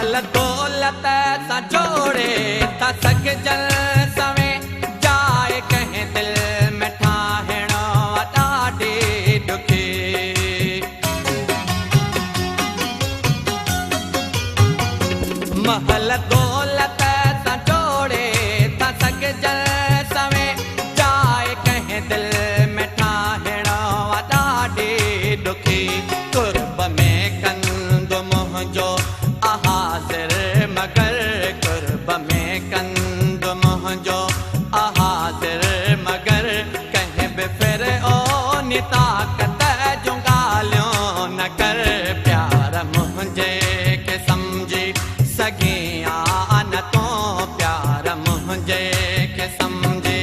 महल दौलत सा जोड़े था सगजल सवे जाए कहीं दिल में ठाहिणो ॾाढी ॾुखी। महल दौलत सा जोड़े था सगजल सवे जाए कहीं दिल में ठाहिणो ॾाढी ॾुखी। कुर्ब में कंदो मुंहिंजो हाज़िर मगर कुर्ब में कंदो मुंहिंजो हाज़िर मगर कंहिं बि फिरओनी ताक़त जूं ॻाल्हियूं न कर। प्यार मुंहिंजे खे सम्झी सघीं आ न तूं प्यार मुंहिंजे खे सम्झी।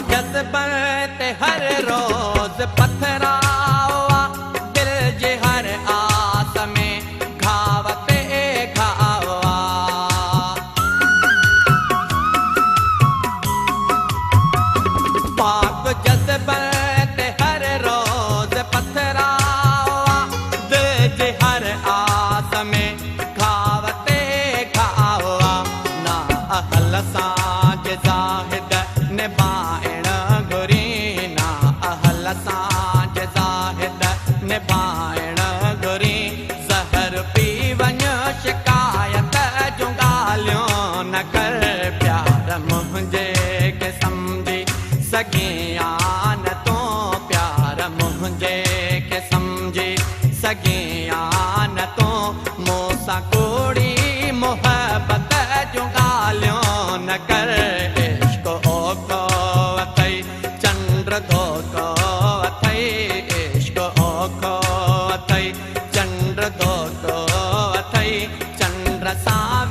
जज़्बत हर रोज़ पथराओ दिल जे हर आस में घाव ते घाव। पाक जज़्बत हर रोज़ पथराओ दिल जे हर आस में घाव ते घाव। ना अहल सां जे ज़ाहिद निभाइण घुरी ना अहल सां जे ज़ाहिद निभाइण घुरी। ज़हर पी वञ शिकायत जूं ॻाल्हियूं न कर। प्यार मुंहिंजे खे सम्झी सघीं आ न तूं प्यार मुंहिंजे खे सम्झी सघीं आ न तूं। मूं सां कूड़ी मुहबत जूं ॻाल्हियूं न कर। इश्क ओको अथई चंड धोको अथई इश्क ओको अथई चंड धोको अथई। चंड सां